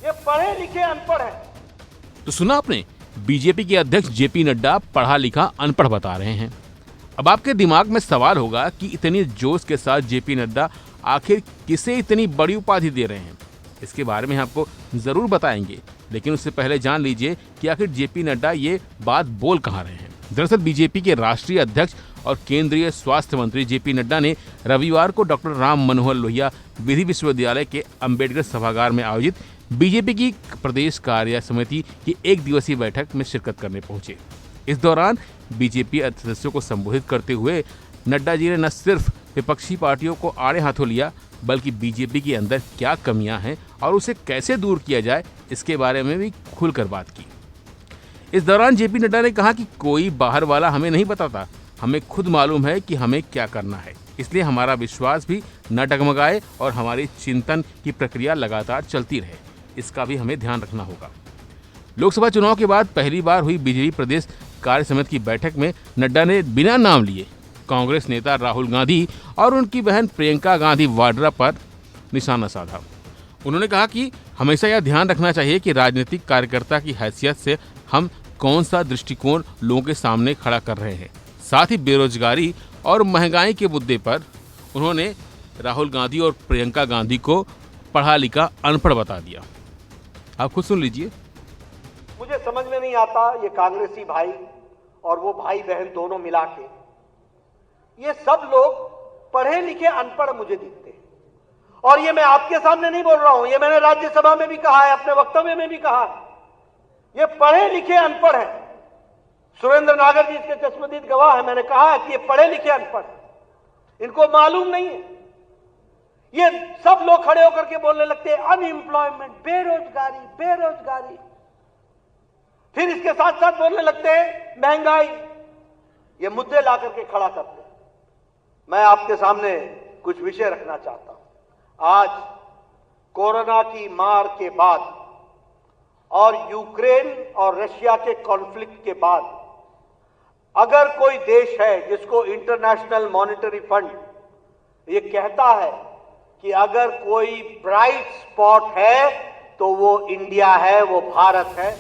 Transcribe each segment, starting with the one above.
ये पढ़े लिखे अनपढ़ हैं। तो सुना आपने, बीजेपी के अध्यक्ष जेपी नड्डा पढ़ा लिखा अनपढ़ बता रहे हैं। अब आपके दिमाग में सवाल होगा कि इतनी जोश के साथ जेपी नड्डा आखिर किसे इतनी बड़ी उपाधि दे रहे हैं। इसके बारे में आपको जरूर बताएंगे, लेकिन उससे पहले जान लीजिए कि आखिर जेपी नड्डा ये बात बोल कहाँ रहे हैं। दरअसल बीजेपी के राष्ट्रीय अध्यक्ष और केंद्रीय स्वास्थ्य मंत्री जेपी नड्डा ने रविवार को डॉक्टर राम मनोहर लोहिया विधि विश्वविद्यालय के अंबेडकर सभागार में आयोजित बीजेपी की प्रदेश कार्य समिति की एक दिवसीय बैठक में शिरकत करने पहुंचे। इस दौरान बीजेपी सदस्यों को संबोधित करते हुए नड्डा जी ने न सिर्फ विपक्षी पार्टियों को आड़े हाथों लिया, बल्कि बीजेपी के अंदर क्या कमियां हैं और उसे कैसे दूर किया जाए, इसके बारे में भी खुलकर बात की। इस दौरान जेपी नड्डा ने कहा कि कोई बाहर वाला हमें नहीं बताता, हमें खुद मालूम है कि हमें क्या करना है, इसलिए हमारा विश्वास भी न डगमगाए और हमारी चिंतन की प्रक्रिया लगातार चलती रहे, इसका भी हमें ध्यान रखना होगा। लोकसभा चुनाव के बाद पहली बार हुई बीजेपी प्रदेश कार्य समिति की बैठक में नड्डा ने बिना नाम लिए कांग्रेस नेता राहुल गांधी और उनकी बहन प्रियंका गांधी वाड्रा पर निशाना साधा। उन्होंने कहा कि हमेशा यह ध्यान रखना चाहिए कि राजनीतिक कार्यकर्ता की हैसियत से हम कौन सा दृष्टिकोण लोगों के सामने खड़ा कर रहे हैं। साथ ही बेरोजगारी और महंगाई के मुद्दे पर उन्होंने राहुल गांधी और प्रियंका गांधी को पढ़ा लिखा अनपढ़ बता दिया। आप खुद सुन लीजिए। मुझे समझ में नहीं आता, ये कांग्रेसी भाई और वो भाई बहन दोनों मिला के, ये सब लोग पढ़े लिखे अनपढ़ मुझे दिखते हैं। और ये मैं आपके सामने नहीं बोल रहा हूं, ये मैंने राज्यसभा में भी कहा है, अपने वक्तव्य में भी कहा है, ये पढ़े लिखे अनपढ़ हैं। सुरेंद्र नागर जी इसके चश्मदीद गवाह है। मैंने कहा है कि ये पढ़े लिखे अनपढ़, इनको मालूम नहीं है। ये सब लोग खड़े होकर के बोलने लगते हैं अनएम्प्लॉयमेंट, बेरोजगारी बेरोजगारी, फिर इसके साथ साथ बोलने लगते हैं महंगाई। ये मुद्दे ला करके खड़ा करते हैं। मैं आपके सामने कुछ विषय रखना चाहता हूं। आज कोरोना की मार के बाद और यूक्रेन और रशिया के कॉन्फ्लिक्ट के बाद अगर कोई देश है जिसको इंटरनेशनल मॉनेटरी फंड ये कहता है कि अगर कोई ब्राइट स्पॉट है तो वो इंडिया है, वो भारत है।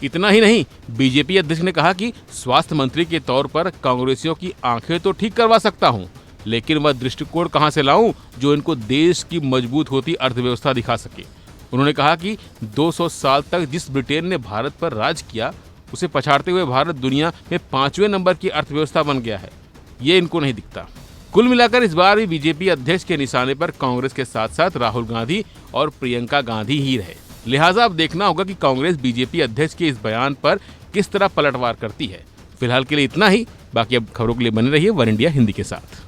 इतना ही नहीं, बीजेपी अध्यक्ष ने कहा कि स्वास्थ्य मंत्री के तौर पर कांग्रेसियों की आंखें तो ठीक करवा सकता हूं, लेकिन वह दृष्टिकोण कहां से लाऊं जो इनको देश की मजबूत होती अर्थव्यवस्था दिखा सके। उन्होंने कहा कि 200 साल तक जिस ब्रिटेन ने भारत पर राज किया, उसे पछाड़ते हुए भारत दुनिया में 5वें नंबर की अर्थव्यवस्था बन गया है। ये इनको नहीं दिखता। कुल मिलाकर इस बार भी बीजेपी अध्यक्ष के निशाने पर कांग्रेस के साथ साथ राहुल गांधी और प्रियंका गांधी ही रहे। लिहाजा अब देखना होगा कि कांग्रेस बीजेपी अध्यक्ष के इस बयान पर किस तरह पलटवार करती है। फिलहाल के लिए इतना ही, बाकी अब खबरों के लिए बने रहिए वन इंडिया हिंदी के साथ।